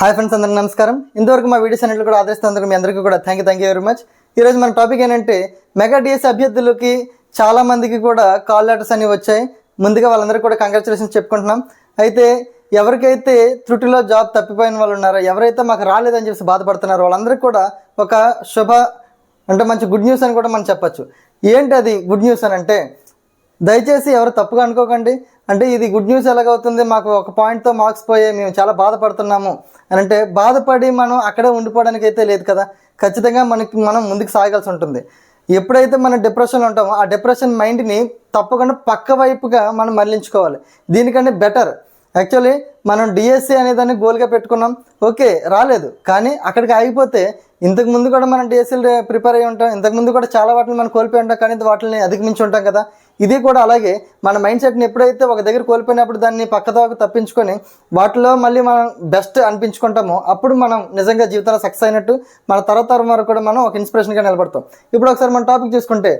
Hi friends, అందరికీ నమస్కారం. ఇంతవరకు మా వీడియోస్ అన్నింటిలో కూడా ఆదరిస్తున్నందుకు మీ అందరికీ కూడా థ్యాంక్ యూ వెరీ మచ్. ఈరోజు మన టాపిక్ ఏంటంటే మెగా డిఎస్సి అభ్యర్థులకి చాలా మందికి కూడా కాల్ లెటర్స్ అనేవి వచ్చాయి. ముందుగా వాళ్ళందరికీ కూడా కంగ్రాచులేషన్స్ చెప్పుకుంటున్నాం. అయితే ఎవరికైతే త్రుటిలో జాబ్ తప్పిపోయిన వాళ్ళు ఉన్నారో, ఎవరైతే మాకు రాలేదని చెప్పి బాధపడుతున్నారో వాళ్ళందరికీ కూడా ఒక మంచి గుడ్ న్యూస్ అని కూడా మనం చెప్పచ్చు. ఏంటి అది గుడ్ న్యూస్ అని అంటే, దయచేసి ఎవరు తప్పుగా అనుకోకండి. అంటే ఇది గుడ్ న్యూస్ ఎలాగవుతుంది, మాకు ఒక పాయింట్తో మార్క్స్ పోయాయి, మేము చాలా బాధపడుతున్నాము అని అంటే, బాధపడి మనం అక్కడే ఉండిపోవడానికి అయితే లేదు కదా. ఖచ్చితంగా మనం ముందుకు సాగాల్సి ఉంటుంది. ఎప్పుడైతే మనం డిప్రెషన్లో ఉంటామో ఆ డిప్రెషన్ మైండ్ని తప్పకుండా పక్క వైపుగా మనం మరలించుకోవాలి. దీనికంటే బెటర్ యాక్చువల్లీ మనం డిఎస్సి అనేదాన్ని గోల్గా పెట్టుకున్నాం, ఓకే రాలేదు, కానీ అక్కడికి ఆగిపోతే ఇంతకుముందు కూడా మనం డిఎస్సీలు ప్రిపేర్ అయ్యి ఉంటాం, ఇంతకుముందు కూడా చాలా వాటిని మనం కోల్పోయి ఉంటాం, కానీ వాటిని అధిగమించి ఉంటాం కదా. ఇది కూడా అలాగే మన మైండ్ సెట్ని ఎప్పుడైతే ఒక దగ్గర కోల్పోయినప్పుడు దాన్ని పక్కదాకా తప్పించుకొని వాటిలో మళ్ళీ మనం బెస్ట్ అనిపించుకుంటామో అప్పుడు మనం నిజంగా జీవితంలో సక్సెస్ అయినట్టు, మన తరం వరకు కూడా మనం ఒక ఇన్స్పిరేషన్గా నిలబడతాం. ఇప్పుడు ఒకసారి మన టాపిక్ చూసుకుంటే,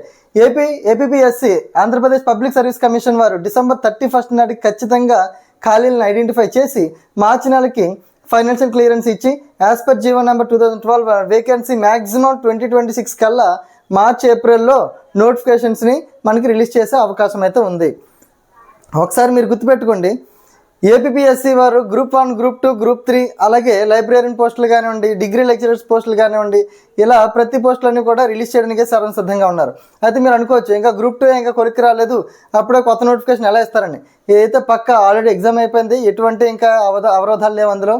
APPSC Andhra Pradesh public service commission వారు December 31 నాటికి ఖచ్చితంగా ఖాళీలను ఐడెంటిఫై చేసి మార్చి నెలకి ఫైనాన్షియల్ క్లియరెన్స్ ఇచ్చి as per GO number 2012 vacancy maximum 2026 కల్లా మార్చ్ ఏప్రిల్లో నోటిఫికేషన్స్ని మనకి రిలీజ్ చేసే అవకాశం అయితే ఉంది. ఒకసారి మీరు గుర్తుపెట్టుకోండి, ఏపీపీఎస్సి వారు గ్రూప్ 1, గ్రూప్ 2, గ్రూప్ 3 అలాగే లైబ్రేరియన్ పోస్టులు కానివ్వండి, డిగ్రీ లెక్చరర్స్ పోస్టులు కానివ్వండి, ఇలా ప్రతి పోస్టులన్నీ కూడా రిలీజ్ చేయడానికి సిద్ధంగా ఉన్నారు. అయితే మీరు అనుకోవచ్చు, ఇంకా గ్రూప్ 2 ఇంకా కొలిక్కి రాలేదు, అప్పుడే కొత్త నోటిఫికేషన్ ఎలా ఇస్తారని. ఏదైతే పక్క ఆల్రెడీ ఎగ్జామ్ అయిపోయింది, ఎటువంటి ఇంకా అవరోధాలు లేవు అందులో.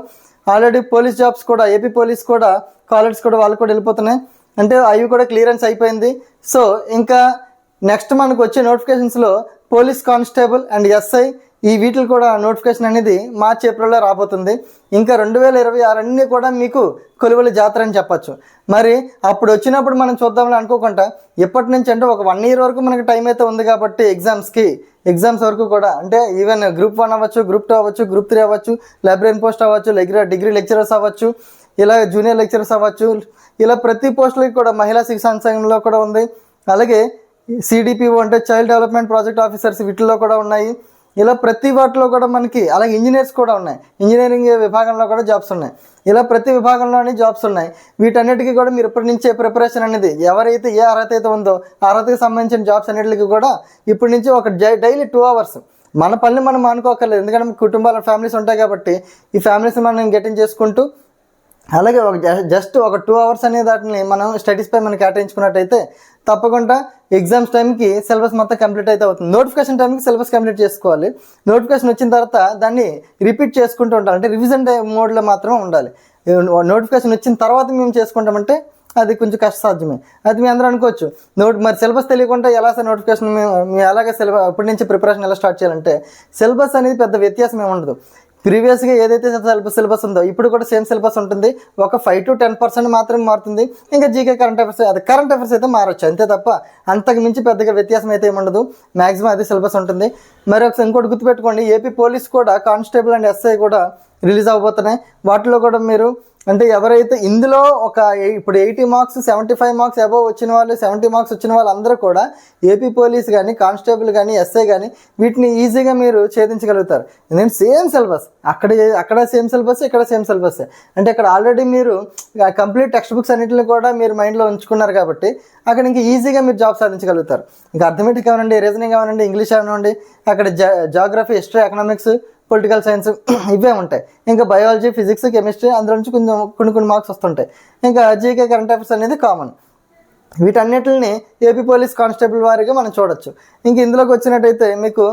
ఆల్రెడీ పోలీస్ జాబ్స్ కూడా, ఏపీ పోలీస్ కూడా కాలేజ్ కూడా వాళ్ళు కూడా వెళ్ళిపోతున్నాయి, అంటే అవి కూడా క్లియరెన్స్ అయిపోయింది. సో ఇంకా నెక్స్ట్ మనకు వచ్చే నోటిఫికేషన్స్లో పోలీస్ కానిస్టేబుల్ అండ్ ఎస్ఐ ఈ వీటికి కూడా నోటిఫికేషన్ అనేది మార్చి ఏప్రిల్లో రాబోతుంది. ఇంకా 2026 అన్నీ కూడా మీకు కొలువుల జాతర అని చెప్పచ్చు. మరి అప్పుడు వచ్చినప్పుడు మనం చూద్దామని అనుకోకుండా ఎప్పటి నుంచి అంటే ఒక 1 year వరకు మనకి టైం అయితే ఉంది కాబట్టి ఎగ్జామ్స్ వరకు కూడా, అంటే ఈవెన్ గ్రూప్ 1 అవ్వచ్చు, గ్రూప్ 2 అవ్వచ్చు, గ్రూప్ 3 అవ్వచ్చు, లైబ్రరీన్ పోస్ట్ అవ్వచ్చు, డిగ్రీ లెక్చరర్స్ అవ్వచ్చు, ఇలా జూనియర్ లెక్చరర్స్ అవ్వచ్చు, ఇలా ప్రతి పోస్టులకి కూడా మహిళా శిక్షణ సంఘంలో కూడా ఉంది. అలాగే సిడిపిఓ అంటే చైల్డ్ డెవలప్మెంట్ ప్రాజెక్ట్ ఆఫీసర్స్ వీటిల్లో కూడా ఉన్నాయి. ఇలా ప్రతి వాటిలో కూడా మనకి, అలాగే ఇంజనీర్స్ కూడా ఉన్నాయి, ఇంజనీరింగ్ విభాగంలో కూడా జాబ్స్ ఉన్నాయి. ఇలా ప్రతి విభాగంలోని జాబ్స్ ఉన్నాయి. వీటన్నిటికీ కూడా మీరు ఇప్పటి నుంచే ప్రిపరేషన్ అనేది, ఎవరైతే ఏ అర్హత అయితే ఉందో ఆ అర్హతకి సంబంధించిన జాబ్స్ అన్నిటికీ కూడా ఇప్పటి నుంచి ఒక డైలీ 2 hours మన పనిని మనం అనుకోకర్లేదు. ఎందుకంటే కుటుంబాల ఫ్యామిలీస్ ఉంటాయి కాబట్టి ఈ ఫ్యామిలీస్ మనం గెటింగ్ చేసుకుంటూ, అలాగే జస్ట్ ఒక 2 hours అనే దాటిని మనం స్టడీస్పై మనం కేటాయించుకున్నట్టయితే తప్పకుండా ఎగ్జామ్స్ టైంకి సిలబస్ మొత్తం కంప్లీట్ అయితే అవుతుంది. నోటిఫికేషన్ టైంకి సిలబస్ కంప్లీట్ చేసుకోవాలి. నోటిఫికేషన్ వచ్చిన తర్వాత దాన్ని రిపీట్ చేసుకుంటూ ఉండాలి, అంటే రివిజన్ మోడ్లో మాత్రం ఉండాలి. నోటిఫికేషన్ వచ్చిన తర్వాత మేము చేసుకుంటామంటే అది కొంచెం కష్టసాధ్యమే. అది మీ అందరూ అనుకోవచ్చు, మరి సిలబస్ తెలియకుండా ఎలా సార్ నోటిఫికేషన్ మేము ఎలాగ ఇప్పటి నుంచి ప్రిపరేషన్ ఎలా స్టార్ట్ చేయాలంటే, సిలబస్ అనేది పెద్ద వ్యత్యాసం ఏమి ఉండదు. ప్రీవియస్గా ఏదైతే సిలబస్ ఉందో ఇప్పుడు కూడా సేమ్ సిలబస్ ఉంటుంది. ఒక 5 to 10% మాత్రమే మారుతుంది. ఇంకా జీకే కరెంట్ అఫైర్స్ అయితే మారచ్చు అంతే తప్ప అంతకు మించి పెద్దగా వ్యత్యాసం అయితే ఏముండదు. మ్యాక్సిమం అదే సిలబస్ ఉంటుంది. మరి ఒకసారి ఇంకోటి గుర్తుపెట్టుకోండి, ఏపీ పోలీస్ కూడా కానిస్టేబుల్ అండ్ ఎస్ఐ కూడా రిలీజ్ అవబోతున్నాయి. వాటిలో కూడా మీరు, అంటే ఎవరైతే ఇందులో ఇప్పుడు 80 marks 75 marks అబోవ్ వచ్చిన వాళ్ళు, 70 marks వచ్చిన వాళ్ళు అందరూ కూడా ఏపీ పోలీస్ కానీ, కానిస్టేబుల్ కానీ, ఎస్ఐ కానీ వీటిని ఈజీగా మీరు ఛేదించగలుగుతారు. ఎందుకంటే సేమ్ సిలబస్, అక్కడ సేమ్ సిలబస్, ఇక్కడ సేమ్ సిలబస్. అంటే ఇక్కడ ఆల్రెడీ మీరు కంప్లీట్ టెక్స్ట్ బుక్స్ అన్నింటిని కూడా మీరు మైండ్లో ఉంచుకున్నారు కాబట్టి అక్కడ ఇంకా ఈజీగా మీరు జాబ్ సాధించగలుగుతారు. ఇంకా అర్థమెటిక్ కావాలండి, రీజనింగ్ కావాలండి, ఇంగ్లీష్ కానివ్వండి, అక్కడ geography, history, economics, political science ఇవే ఉంటాయి. ఇంకా బయాలజీ, ఫిజిక్స్, కెమిస్ట్రీ అందులో నుంచి కొన్ని మార్క్స్ వస్తుంటాయి. ఇంకా జీకే కరెంట్ అఫైర్స్ అనేది కామన్. వీటన్నిటిని ఏపీ పోలీస్ కానిస్టేబుల్ వారిగా మనం చూడొచ్చు. ఇంక ఇందులోకి వచ్చినట్టయితే మీకు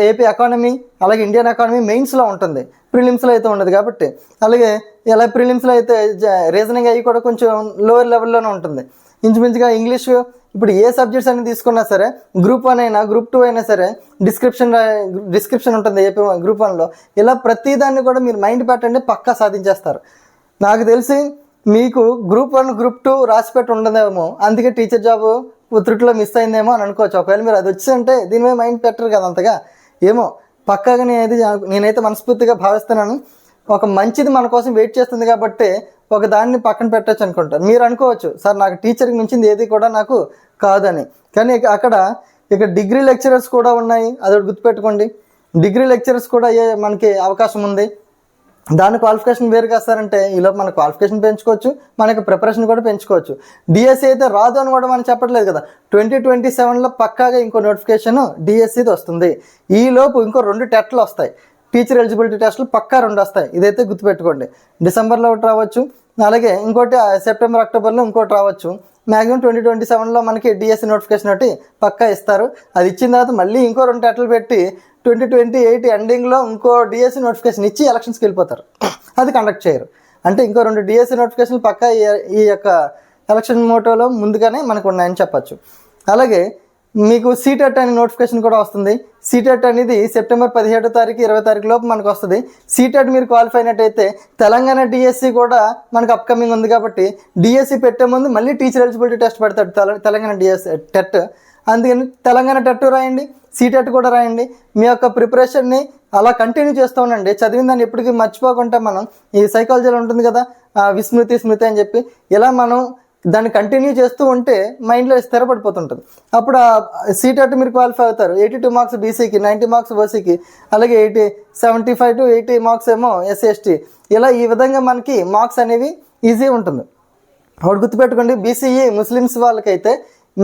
ఏపీ ఎకానమీ, అలాగే ఇండియన్ ఎకానమీ మెయిన్స్లో ఉంటుంది, ప్రిలిమ్స్లో అయితే ఉండదు కాబట్టి. అలాగే ఇలా ప్రిలిమ్స్లో అయితే రీజనింగ్ అవి కూడా కొంచెం లోవర్ లెవెల్లోనే ఉంటుంది. ఇంచుమించుగా ఇంగ్లీష్ ఇప్పుడు ఏ సబ్జెక్ట్స్ అని తీసుకున్నా సరే, గ్రూప్ 1 అయినా గ్రూప్ 2 అయినా సరే డిస్క్రిప్షన్ ఉంటుంది ఏపీ గ్రూప్ 1లో. ఇలా ప్రతిదాన్ని కూడా మీరు మైండ్ పెట్టండి, పక్కా సాధించేస్తారు. నాకు తెలిసి మీకు గ్రూప్ 1, గ్రూప్ 2 రాసిపెట్టి ఉండదేమో, అందుకే టీచర్ జాబ్ త్రుటిలో మిస్ అయిందేమో అని అనుకోవచ్చు. ఒకవేళ మీరు అది వచ్చిందంటే దీని మీద మైండ్ పెట్టరు కదా అంతగా, ఏమో పక్కాగా నేనైతే మనస్ఫూర్తిగా భావిస్తున్నాను. ఒక మంచిది మన కోసం వెయిట్ చేస్తుంది కాబట్టి ఒక దాన్ని పక్కన పెట్టచ్చు అనుకుంటారు. మీరు అనుకోవచ్చు, సార్ నాకు టీచర్కి మించింది ఏది కూడా నాకు కాదని. కానీ ఇక్కడ డిగ్రీ లెక్చరర్స్ కూడా ఉన్నాయి, అదొకటి గుర్తుపెట్టుకోండి. డిగ్రీ లెక్చరర్స్ కూడా మనకి అవకాశం ఉంది. దాని క్వాలిఫికేషన్ వేరు కాస్తారంటే ఈలోపు మన క్వాలిఫికేషన్ పెంచుకోవచ్చు, మనకి ప్రిపరేషన్ కూడా పెంచుకోవచ్చు. డిఎస్సి అయితే రాదు అని కూడా మనం చెప్పట్లేదు కదా. 2027లో పక్కాగా ఇంకో నోటిఫికేషన్ డిఎస్సిది వస్తుంది. ఈలోపు ఇంకో 2 టెస్ట్లు వస్తాయి. టీచర్ ఎలిజిబిలిటీ టెస్టులు పక్కా 2 వస్తాయి. ఇదైతే గుర్తుపెట్టుకోండి. డిసెంబర్లో ఒకటి రావచ్చు, అలాగే ఇంకోటి సెప్టెంబర్ అక్టోబర్లో ఇంకోటి రావచ్చు. మ్యాక్సిమం 2027లో మనకి డిఎస్సి నోటిఫికేషన్ ఒకటి పక్కా ఇస్తారు. అది ఇచ్చిన తర్వాత మళ్ళీ ఇంకో 2 టెస్టులు పెట్టి 2028 ఎండింగ్లో ఇంకో డిఎస్సి నోటిఫికేషన్ ఇచ్చి ఎలక్షన్స్కి వెళ్ళిపోతారు. అది కండక్ట్ చేయరు. అంటే ఇంకో 2 డిఎస్సి నోటిఫికేషన్లు పక్కా ఈ యొక్క ఎలక్షన్ మోటోలో ముందుగానే మనకు ఉన్నాయని చెప్పచ్చు. అలాగే మీకు సీటెట్ అనే నోటిఫికేషన్ కూడా వస్తుంది. సీటెట్ అనేది సెప్టెంబర్ 17వ తారీఖు 20వ తారీఖు లోపు మనకు వస్తుంది. సీటెట్ మీరు క్వాలిఫై అయినట్టయితే తెలంగాణ డిఎస్సి కూడా మనకు అప్కమింగ్ ఉంది కాబట్టి డిఎస్సి పెట్టే ముందు మళ్ళీ టీచర్ ఎలిజిబిలిటీ టెస్ట్ పెడతాడు తెలంగాణ డిఎస్సి టెట్. అందుకని తెలంగాణ టెట్ రాయండి, సీటెట్ కూడా రాయండి. మీ యొక్క ప్రిపరేషన్ని అలా కంటిన్యూ చేస్తూ ఉండండి. చదివిన దాన్ని ఎప్పటికీ మర్చిపోకుండా మనం ఈ సైకాలజీలో ఉంటుంది కదా విస్మృతి స్మృతి అని చెప్పి, ఇలా మనం దాన్ని కంటిన్యూ చేస్తూ ఉంటే మైండ్లో స్థిరపడిపోతుంటుంది. అప్పుడు ఆ సీటెట్ మీరు క్వాలిఫై అవుతారు. 82 మార్క్స్ బీసీకి, 90 మార్క్స్ ఓసీకి, అలాగే 75 to 80 మార్క్స్ ఏమో ఎస్సీ ఎస్టీ. ఇలా ఈ విధంగా మనకి మార్క్స్ అనేవి ఈజీ ఉంటుంది. ఒకటి గుర్తుపెట్టుకోండి, బీసీఈ ముస్లిమ్స్ వాళ్ళకైతే,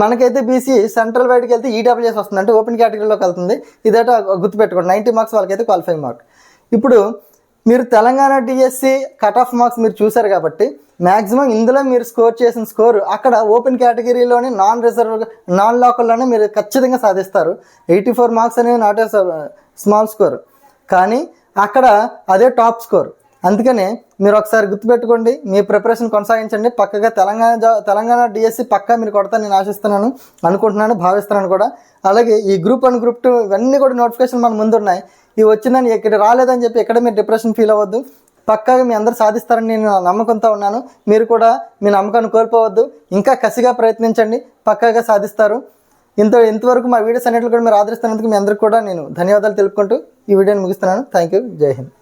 మనకైతే బీసీ సెంట్రల్ వైడ్కి వెళ్తే ఈడబ్ల్యూఎస్ వస్తుంది, అంటే ఓపెన్ కేటగిరీలోకి వెళ్తుంది. ఇదైతే గుర్తుపెట్టుకోండి. 90 మార్క్స్ వాళ్ళకైతే క్వాలిఫై మార్క్. ఇప్పుడు మీరు Telangana DSC cut off marks మీరు చూసారు కాబట్టి మ్యాక్సిమం ఇందులో మీరు స్కోర్ చేసిన స్కోరు అక్కడ ఓపెన్ కేటగిరీలోని నాన్ లోకల్లోనే మీరు ఖచ్చితంగా సాధిస్తారు. 84 మార్క్స్ అనేవి నాట్ ఏ స్మాల్ స్కోర్, కానీ అక్కడ అదే టాప్ స్కోర్. అందుకనే మీరు ఒకసారి గుర్తుపెట్టుకోండి, మీ ప్రిపరేషన్ కొనసాగించండి. పక్కగా తెలంగాణ డిఎస్సి పక్కా మీరు కొడతా నేను ఆశిస్తున్నాను, అనుకుంటున్నాను, భావిస్తున్నాను కూడా. అలాగే ఈ గ్రూప్ 1 గ్రూప్ 2 ఇవన్నీ కూడా నోటిఫికేషన్ మన ముందు ఉన్నాయి. ఇవి వచ్చిందని ఇక్కడ రాలేదని చెప్పి ఎక్కడ మీరు డిప్రెషన్ ఫీల్ అవ్వద్దు. పక్కాగా మీ అందరూ సాధిస్తారని నేను నమ్మకంతో ఉన్నాను. మీరు కూడా మీ నమ్మకాన్ని కోల్పోవద్దు, ఇంకా కసిగా ప్రయత్నించండి, పక్కాగా సాధిస్తారు. ఇంతవరకు మా వీడియోస్ అన్నింటిలో కూడా మీరు ఆదరిస్తున్నందుకు మీ అందరికీ కూడా నేను ధన్యవాదాలు తెలుపుకుంటూ ఈ వీడియోని ముగిస్తున్నాను. Thank you. జై హింద్.